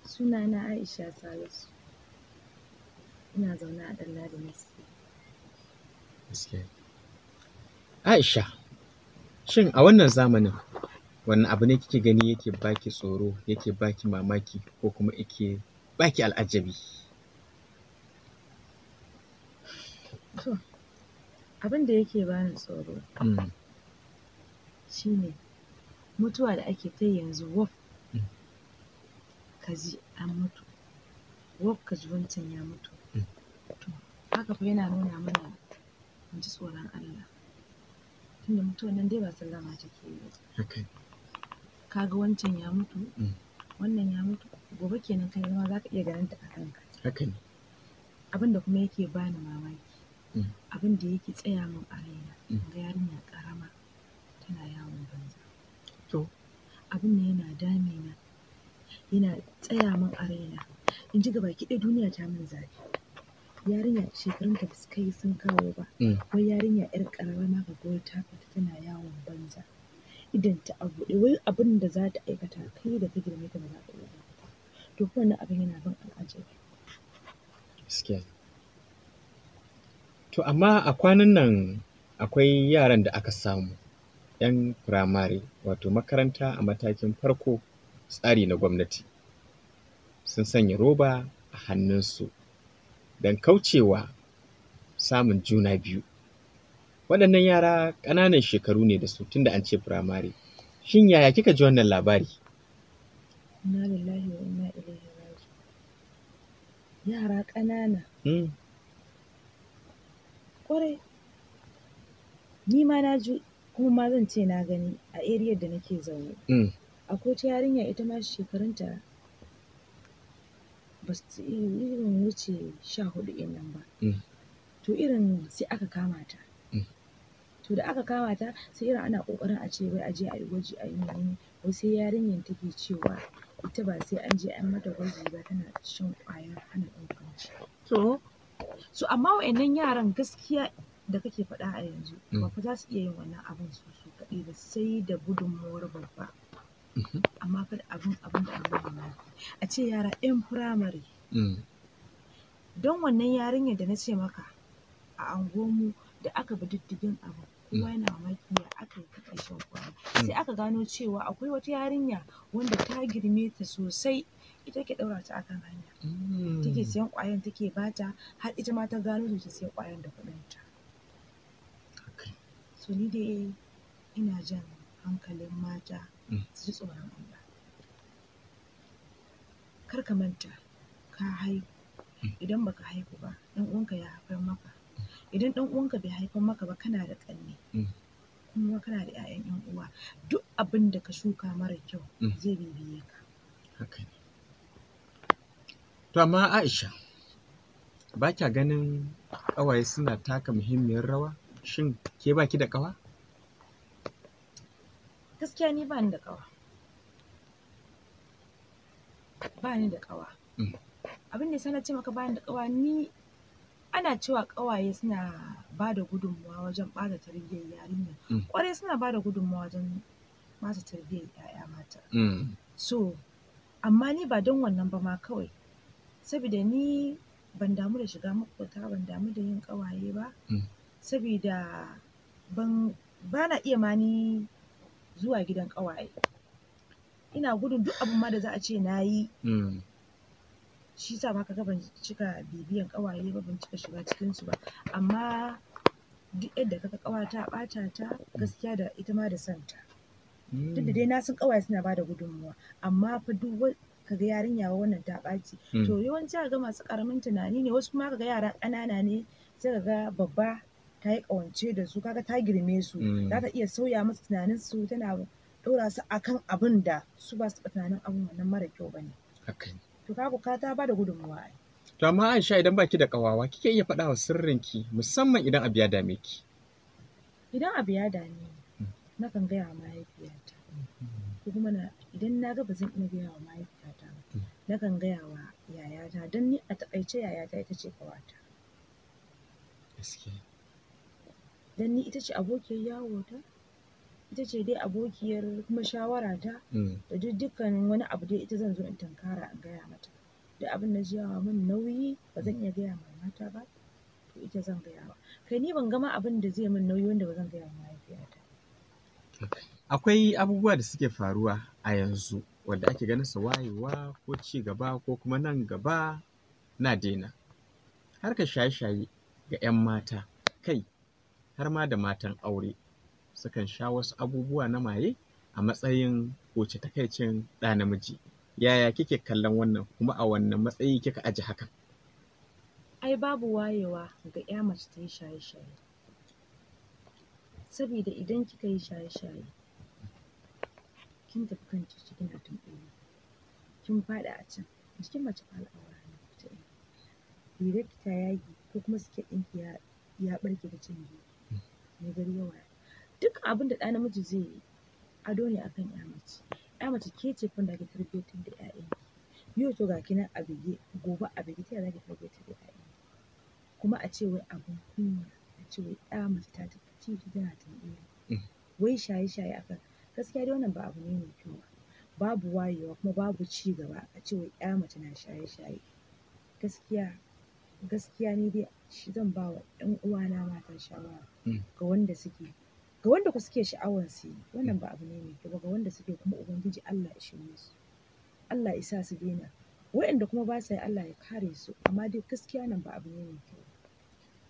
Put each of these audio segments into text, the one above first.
Sunana Aisha Salisu. Ina zaune a Ɗanladi Nasi. Gaskiya. Aisha, shin a wannan zamanin wani abu ne kike gani yake baki tsoro, yake baki mamaki ko kuma yake baki al'ajabi? To, abin da yake bani tsoro shine mutuwa da ake ta yanzu waf ka ji an mutu, waf ka ji wancan ya mutu. To, haka fa yana nuna mana mu ji tsoron Allah. Tunda mutuwan nan dai ba sallama take yi ba. Haka. Ka ga wancan ya mutu, wannan ya mutu, gobe kenan kai ma za ka iya ganin ta a kanka. Haka ne. Abin da kuma yake bani mamaki, abin da yake tsaya min a raina, ga yarinya ƙarama tana yawon banza. To. Abin nan yana damina, yana tsaya min a raina. In ji gabaki ɗaya duniya ta min zafi. Yarinya shekarunta ba su kai sun kawo ba. Wai yarinya 'yar ƙarama ka ga wai ta fita tana yawon banza. Idon ta a buɗe, wai abin da za ta aikata kai da ka girme ta ba za ka iya aikata. To fa wannan abin yana ban al'ajabi. Gaskiya. To amma a kwanan nan akwai yaran da aka samu 'yan firamare wato makaranta a matakin farko tsari na gwamnati sun sanya roba a hannunsu don kaucewa samun juna biyu. Waɗannan yara ƙananan shekaru ne da su tunda an ce firamare. Shin yaya kika ji wannan labari? Inna lillahi wa inna ilaihi raji'un. Yara ƙanana. Ƙwarai. Ni ma na ji kuma ma zan ce na gani a eriyar da nake zaune. Akwai wata yarinya ita ma shekarunta ba su irin wuce 14 ɗin nan ba. To irin sai aka kama ta. To da aka kama ta sai irin ana ƙoƙarin a ce wai a je a yi gwaji a yi menene. Wai sai yarinyar take cewa ita ba sai an je an mata gwaji ba tana shan ƙwayar hana ɗaukar ciki. To. So amma wa'innan yaran gaskiya da kake faɗa a yanzu ba fa za su iya yin wannan abin su kaɗai ba sai da gudunmawar babba. Amma fa da abin da abin mamaki a ce yara 'yan firamare. Don wannan yarinyar da na ce maka a unguwarmu da aka bi diddigin abin kowa yana mamaki ya aka yi take shan ƙwaya. Sai aka gano cewa akwai wata yarinya wanda ta girme ta sosai ita ke ɗaura ta akan hanya. Take siyan ƙwayan take bata har ita ma ta gano ta siya ƙwayan da kuɗinta. So ni dai ina jan hankalin mata su ji tsoron Allah. Kar ka manta ka haihu, idan baka haihu ba ɗan uwanka ya haifar maka. Idan ɗan uwanka bai haifar maka ba kana da ƙanne. Kuma kana da 'ya'yan 'yan uwa. Duk abin da ka shuka mara kyau zai bibiye ka. Haka ne. To amma Aisha, ba kya ganin ƙawaye suna taka muhimmiyar rawa? Shin ke ba ki da ƙawa? Gaskiya ni ba ni da ƙawa. Ba ni da ƙawa. Abin da ya sa na ce maka ba ni da ƙawa ni ana cewa ƙawaye suna ba da gudunmawa wajen ɓata tarbiyyar yarinya. Ƙwarai suna ba da gudunmawa wajen ɓata tarbiyyar 'ya'ya mata. So amma ni ba don wannan ba ma kawai. Saboda ni ban damu da shiga maƙota, ban damu da yin ƙawaye ba. Saboda ba na iya ma ni zuwa gidan ƙawaye. Ina gudun duk abin ma da za a ce na yi. Shi sa ma ka ga ban cika bibiyan ƙawaye ba, ban cika shiga cikinsu ba. Amma duk yadda ka ga ƙawa ta ɓata ta gaskiya da ita ma da son ta. Duk da dai na san ƙawaye suna ba da gudunmawa amma fa duk ka ga yarinya wannan ta ɓaci. To yawanci ka ga masu ƙaramin tunani ne, wasu kuma ka ga yara ƙanana ne sai ka ga babba ta yi ƙawance da su, ka ga ta girme su. Za ta iya sauya musu tunaninsu tana ɗora su a kan abin da su ba su taɓa tunanin abin wannan mara kyau ba ne. To ka ga ta ba da gudunmawa ai. To amma Aisha idan baki da ƙawawa kike iya faɗa wa sirrinki musamman idan abu ya dame ki? Idan abu ya dame ni nakan gaya wa mahaifiyata. Ko kuma idan na ga ba zan iya gaya wa mahaifiyata ba nakan gaya wa yayata don ni a taƙaice yayata ita ce ƙawata. Gaskiya. Don ni ita ce abokiyar yawota, ita ce dai abokiyar kuma shawara ta da dukkan wani abu dai ita zan zo in tunkara in gaya mata. Duk abin da ji yawa min nauyi ba zan iya gaya mamata ba, to ita zan gaya wa. Kai ni ban gama abin da zai min nauyi wanda ba zan gaya wa mahaifiyata. Akwai abubuwa da suke faruwa a yanzu wanda ake ganin su wayewa ko ci gaba ko kuma nan gaba na daina. Harkar shaye-shaye ga 'yan mata, kai har ma da matan aure sukan sha wasu abubuwa na maye a matsayin huce takaicin ɗa namiji. Yaya kike kallon wannan, kuma a wannan matsayi kika aje hakan? Ai babu wayewa ga 'ya mace ta yi shaye-shaye. Saboda idan kika yi shaye-shaye kin tafi kan titi kina tunɓeli, kin faɗi a can, jikin mace fa al'aura ne ita ɗin. Rigarki ta yage ko kuma siket ɗinki ya ɓarke da can gefe, me gari ya waye. Duk abin da ɗa namiji zai yi ado ne akan 'ya mace. 'Ya mace ke ce fa da ake tarbiyyantar da 'ya'yanki. Yau to ga ki nan a bige, gobe a bige, ta yaya za ki tarbiyyantar da 'ya'yanki? Kuma a ce wai abin kunya, a ce wai 'ya mace ta tafi titi tana tunɓeli, wai shaye-shaye akan. Gaskiya dai wannan ba abu ne mai kyau ba. Babu wayewa kuma babu ci gaba a ce wai 'ya mace na shaye-shaye. Gaskiya ni dai zan ba wa 'yan uwana mata shawara ga wanda suke sha'awar su yi. Wannan ba abu ne mai kyau ba, ga wanda suke kuma Ubangiji Allah ya shirye su. Allah ya sa su daina. Waɗanda kuma ba sa yi Allah ya kare su. Amma dai gaskiya nan ba abu ne mai kyau.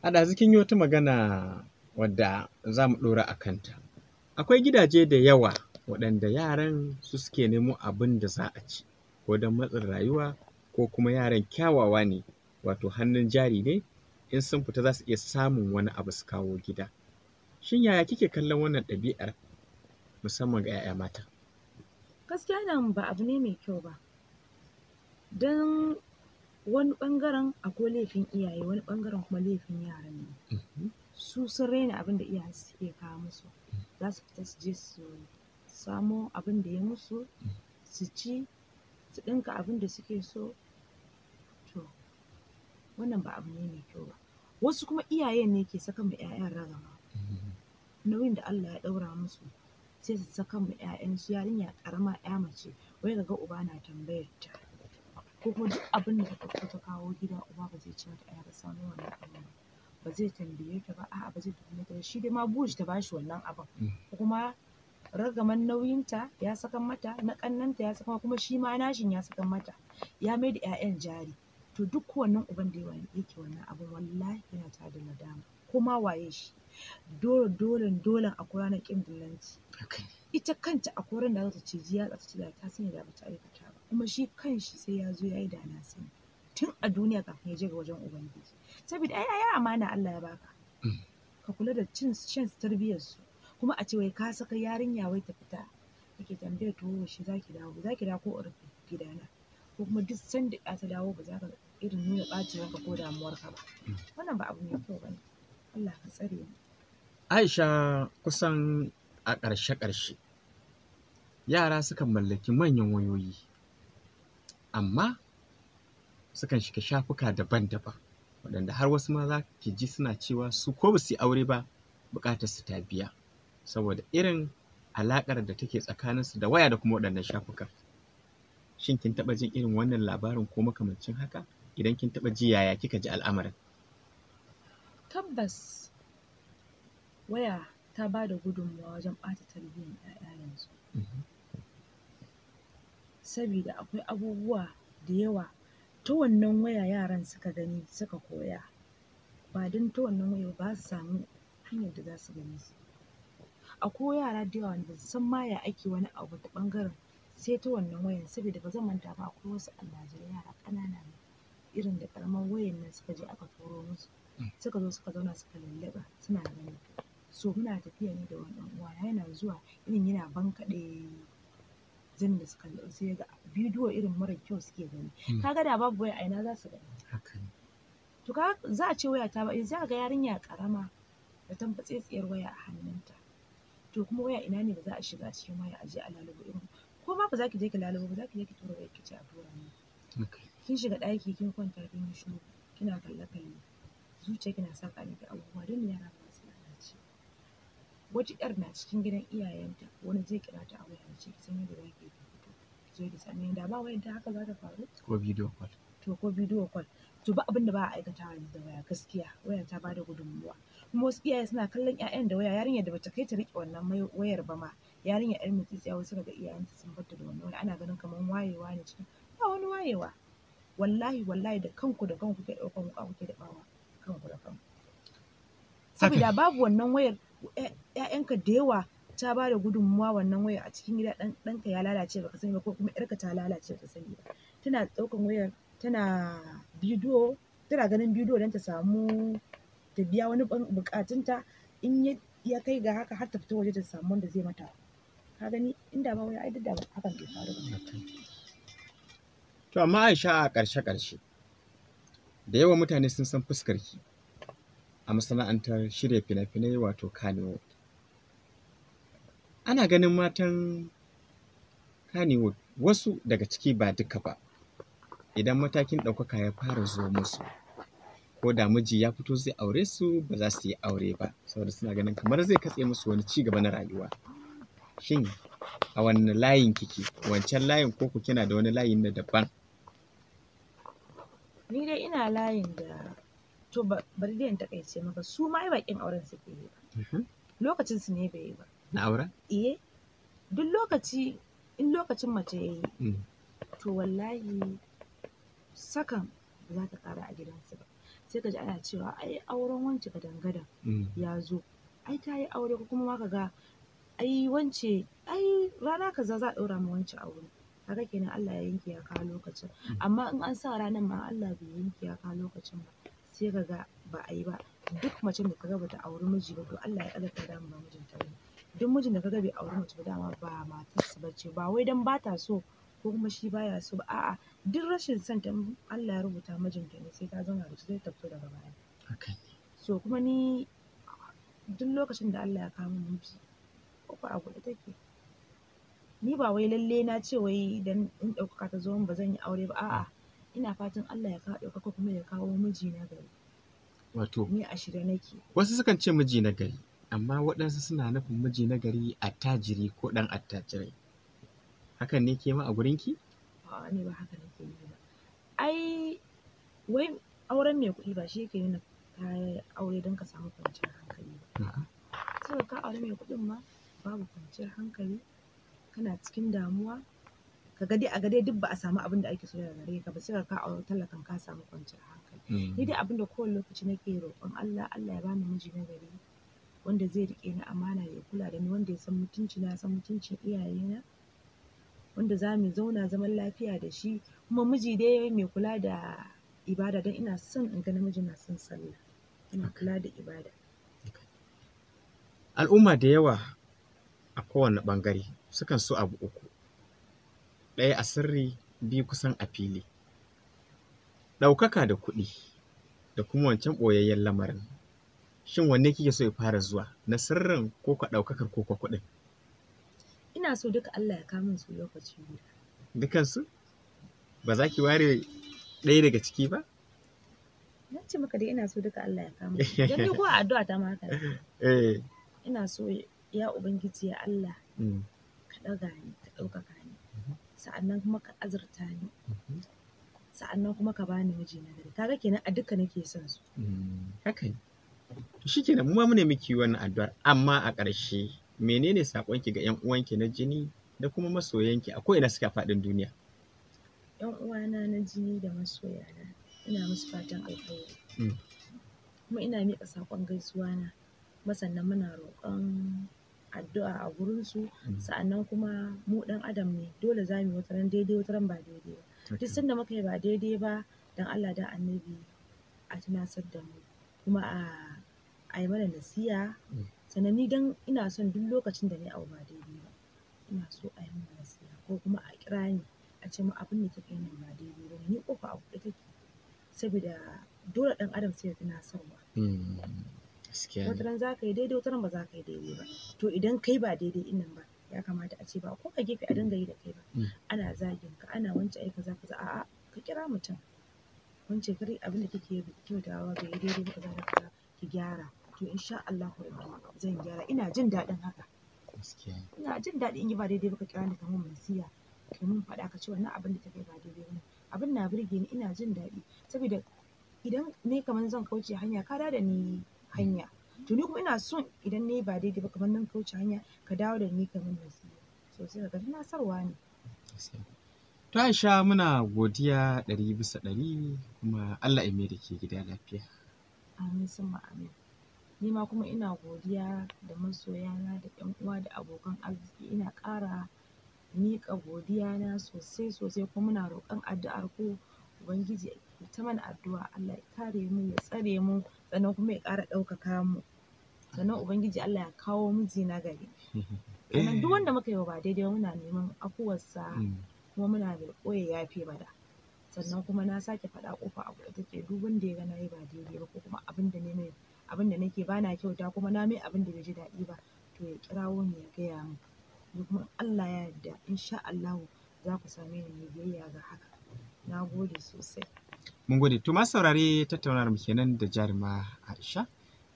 A ɗazu kin yi wata magana wadda za mu ɗora a kanta. Akwai gidaje da yawa waɗanda yaran su suke nemo abin da za a ci, ko don matsin rayuwa ko kuma yaran kyawawa ne, wato hannun jari ne, in sun fita za su iya samun wani abu su kawo gida. Shin yaya kike kallon wannan ɗabi'ar musamman ga 'ya'ya mata? Gaskiya nan ba abu ne mai kyau ba. Don wani ɓangaren akwai laifin iyaye, wani ɓangaren kuma laifin yaran ne. Su sun raina abin da iyayensu suke kawo musu. Za su fita su je su samo abin da ya musu, su ci, su ɗinka abin da suke so. To wannan ba abu ne mai kyau ba. Wasu kuma iyayen ne ke saka ma 'ya'yan ragama. Nauyin da Allah ya ɗaura musu sai su saka ma 'ya'yansu. Yarinya ƙarama 'ya mace wai kaga uba na tambayar ta, ko kuma duk abin da ta ɗauko ta kawo gida uba ba zai ce mata ai ba samo wannan abin ba zai tambaye ta ba, a'a ba zai tuhume ta ba, shi dai ma burin shi ta bashi wannan abin. Kuma ragaman nauyinta ya saka mata, na ƙannenta ya saka, kuma shi ma nashin ya saka mata, ya mai da 'ya'yan jari. To duk wannan uban da yake wannan abin wallahi yana tare da nadama, ko ma waye shi. Dole akwai ranar ƙin dillanci. Ita kanta akwai ran da za ta ciji yatsa ta ce da ta sani da ba ta aikata ba, kuma shi kanshi sai ya zo ya yi da na sani tun a duniya kafin ya je ga wajen Ubangiji. Saboda ai amana Allah ya baka, ka kula da shan tarbiyyarsu. Kuma a ce wai ka saka yarinya wai ta fita kake tambayar to yaushe za ki dawo ko in rufe gidana, ko kuma duk sanda ya ta dawo ba za ka irin nuna ɓacin ranka ko damuwarka ba. Wannan ba abu mai kyau ba ne. Allah ka tsare mu. Aisha, kusan a ƙarshe yara sukan mallaki manyan wayoyi, amma sukan shiga shafuka daban-daban waɗanda har wasu ma za ki ji suna cewa su ko ba su yi aure ba buƙatar su ta biya, saboda irin alaƙar da take tsakaninsu da waya da kuma waɗannan shafukan. Shin kin taɓa jin irin wannan labarin ko makamancin haka? Idan kin taɓa ji, yaya kika ji al'amarin? Tabbas waya ta ba da gudunmawa wajen ɓata tarbiyyar 'ya'ya yanzu. Saboda akwai abubuwa da yawa ta wannan waya yaran suka gani suka koya. Ba don ta wannan waya ba su samu hanyar da za su gani su. Akwai yara da yawa wanda su san ma ya ake wani abu ta ɓangaren sai ta wannan wayan. Saboda ba zan manta ba, akwai wasu almajirai yara ƙanana ne irin da ƙaramar wayan nan suka je aka turo musu, suka zo suka zauna suka lallaɓa suna gani. So muna tafiya ne da wani ɗan uwana, yana zuwa irin yana bankaɗe zan da suka sai ya ga bidiyo irin mara kyau suke gani. Kaga da babu waya a ina za su gani? To za a ce waya ta ba, za ga yarinya ƙarama da tambatsetsiyar waya a hannunta. To kuma waya ina ne ba za a shiga cikin waya a je a lalubo irin, ko ma ba za ki je ki lalubo ba, za ki je ki tura wayar ki ce a tura miki. Kin shiga ɗaki kin kwanta kin yi shiru kina kalle-kalle, zuciyarki na saka miki abubuwa, don yara ba su lalace. wata ƴar na cikin gidan iyayenta wani zai kira ta a waya ya ce ki san yadda za ki fito ki zo ki same ni, da ba wayar da haka za ta faru ko bidiyo call. to ko bidiyo call to ba abin da ba a aikatawa yanzu da waya gaskiya waya ta bada gudunmuwa kuma wasu iyaye suna kallon ƴaƴan da waya yarinyar da bata kai ta riƙe wannan wayar ba ma yarinyar ƴar mutsitsiya wasu daga iyayenta sun barta da wannan ana ganin kamar wayewa ne cikin ba wani wayewa wallahi da kanku ke ɗaukan wuƙa kuke daɓawa kanku da kanku saboda babu wannan wayar ƴaƴanka da yawa ta bada gudunmuwa wannan wayar a cikin gida ɗanka ya lalace baka sani ba ko kuma ƴarka ta lalace baka sani ba tana ɗaukan wayar tana bidiyo tana ganin bidiyo don ta samu ta biya wani buƙatunta in ya kai ga haka har ta fita waje ta samu wanda zai mata ka gani inda ba wai ai duk da hakan bai faru ba. To amma Aisha a ƙarshe da yawan mutane sun san fuskarki a masana'antar shirya fina-finai wato Kannywood. Ana ganin matan Kannywood wasu daga ciki ba duka ba idan matakin ɗaukaka ya fara zo musu ko da miji ya fito zai aure su ba za su yi aure ba saboda suna ganin kamar zai katse musu wani ci gaba na rayuwa. Shin a wanne layin kike wancan layin ko ku kina da wani layin na daban? Ni dai ina layin da to bari dai in taƙaice maka su ma ai baƙin auren suke yi ba lokacin su ne bai yi ba Na auren? Duk lokaci in lokacin mace ya yi to wallahi sakan ba za ta ƙara a gidansu ba sai ka ji ana cewa ai auren wance gadan-gadan ya zo ai ta yi aure ko kuma ma ka ga ai wance ai rana kaza za a ɗaura ma wance aure kaga kenan Allah ya yanke ya kawo lokacin amma in an sa ranar ma Allah bai yanke ya kawo lokacin ba sai ka ga ba a yi ba duk macen da kaga bata auri miji ba to Allah ya ƙadarta dama ba mijinta bane duk mijin da kaga bai auri mace ba dama ba matarsa bace ba wai dan bata so ko kuma shi baya so ba a'a duk rashin son ta Allah ya rubuta mijinta ne sai ta zauna da shi zai tafi daga baya so kuma ni duk lokacin da Allah ya kawo min miji kofa a buɗe take ni ba wai lalle na ce wai dan in ɗaukaka ta zo min ba zan yi aure ba a'a ina fatan Allah ya kawo ɗaukaka kuma ya kawo miji na gari wato ni a shirye nake wasu sukan ce miji na gari amma waɗansu suna nufin miji na gari attajiri ko ɗan attajirai hakan ne ke ma a gurinki? A'a ni ba haka nake yi ba ai wai auren mai kuɗi ba shi yake nuna ka aure don ka samu kwanciyar hankali ba sai ka aure mai kuɗin ma babu kwanciyar hankali kana cikin damuwa ka ga dai a ga dai duk ba a samu abin da ake so daga gare ka ba sai ka aure talakan ka samu kwanciyar hankali ni dai abin da kowane lokaci nake roƙon Allah ya bani miji na gari wanda zai riƙe ni amana ya kula da ni wanda ya san mutunci na ya san mutuncin iyayena wanda za mu zauna zaman lafiya da shi kuma miji dai mai kula da ibada don ina son in ga namiji na son sallah ina kula da ibada. Al'umma da yawa a kowane ɓangare sukan so abu uku ɗaya a sirri biyu kusan a fili ɗaukaka da kuɗi da kuma wancan ɓoyayyen lamarin shin wanne kike so ya fara zuwa na sirrin ko ka ɗaukakar ko ka kuɗin? Ina so duka Allah ya kawo min su lokaci guda. Dukansu? Ba za ki ware ɗaya daga ciki ba? Na ce maka dai ina so duka Allah ya kawo min. Don ni ko a addu'a ta ma haka ne. Ina so ya Ubangiji ya Allah ka ɗaga ni ka ɗaukaka ni sa'annan kuma ka azurta ni sa'annan kuma ka bani miji na gari kaga kenan a duka nake son su. Haka ne. To shikenan mu ma mune miki wannan addu'ar amma a ƙarshe menene saƙonki ga 'yan uwanki na jini da kuma masoyanki a ko'ina suke a faɗin duniya? 'Yan uwana na jini da masoyana ina musu fatan alkhairi kuma ina miƙa saƙon gaisuwa na kuma sannan muna roƙon addu'a a gurinsu sa'annan kuma mu ɗan adam ne dole za mu yi wataran daidai wataran ba daidai ba duk sanda muka yi ba daidai ba don Allah da annabi a tunasar da mu kuma a yi mana nasiha sannan ni dan ina son duk lokacin da na yi abu ba daidai ba ina so a yi mana nasiha ko kuma a kira ni a ce mu abin da kika yi nan ba daidai ba ni kofa a buɗe take saboda dole ɗan adam sai ya tunasarwa wataran za ka yi daidai wataran ba za ka yi daidai ba to idan kai ba daidai ɗin nan ba ya kamata a ce ba ko ka gefe a dinga yi da kai ba ana zagin ka ana wance ai kaza kaza a'a ka kira mutum wance kare abin da kike kyautawa bai daidai ba kaza da kaza ki gyara to insha Allahu rabbi zan gyara. Ina jin daɗin haka. Gaskiya ne. Ina jin daɗi in yi ba daidai ba ka kira ni ka mun nasiha, ka mun faɗa ka ce wannan abin da ta kai ba daidai ba ne. Abin na burge ni, ina jin daɗi saboda idan ni kamar zan kauce hanya ka dawo da ni hanya. To ni kuma ina son idan nayi ba daidai ba kamar nan kauce hanya ka dawo da ni ka mun nasiha. So sai ka ga tunasarwa ne. To Aisha muna godiya 100% kuma Allah ya mai da ke gida lafiya. Amin summa amin. Ni ma kuma ina godiya da masoyana da ƴan uwa da abokan arziki. Ina ƙara miƙa godiyana sosai kuma muna roƙon addu'ar ku. Ubangiji ya ta mana addu'a Allah ya kare mu, ya tsare mu, sannan kuma ya ƙara ɗaukaka mu. Sannan Ubangiji Allah ya kawo miji na gari. Sannan duk wanda muka yi wa ba daidai ba muna neman afuwarsa kuma muna roƙo ya yafe mana. Sannan kuma na sake faɗa ƙofa a buɗe take, duk wanda ya ga na yi ba daidai ba ko kuma abin da nake ba na kyauta kuma na mai abin da bai ji daɗi ba, to ya kirawo ni ya gaya min. Ni kuma Allah ya yarda insha Allahu za ku same ni mai biyayya ga haka. Na gode sosai. Mun gode. To masu saurare, tattaunawar mu kenan da Jarima Aisha,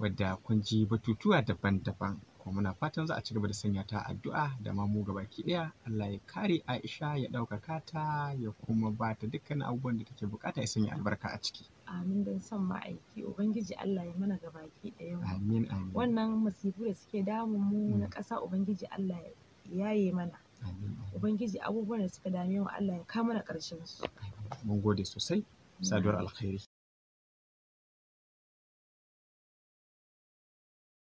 wadda kun ji batutuwa daban-daban. Kuma muna fatan za a ci gaba da sanya ta addu'a da ma mu gabaki ɗaya. Allah ya kare Aisha, ya ɗaukaka ta, ya kuma ba ta dukkan abubuwan da take buƙata, ya sanya albarka a ciki. Amin don son ma'aiki. Ubangiji Allah ya mana gabaki ɗaya. Amin, amin. Wannan masifu da suke damun mu na ƙasa, Ubangiji Allah ya yaye mana. Amin. Ubangiji abubuwan da suka dame mu Allah ya kawo mana ƙarshen su. Mun gode sosai. Saduwar alkhairi.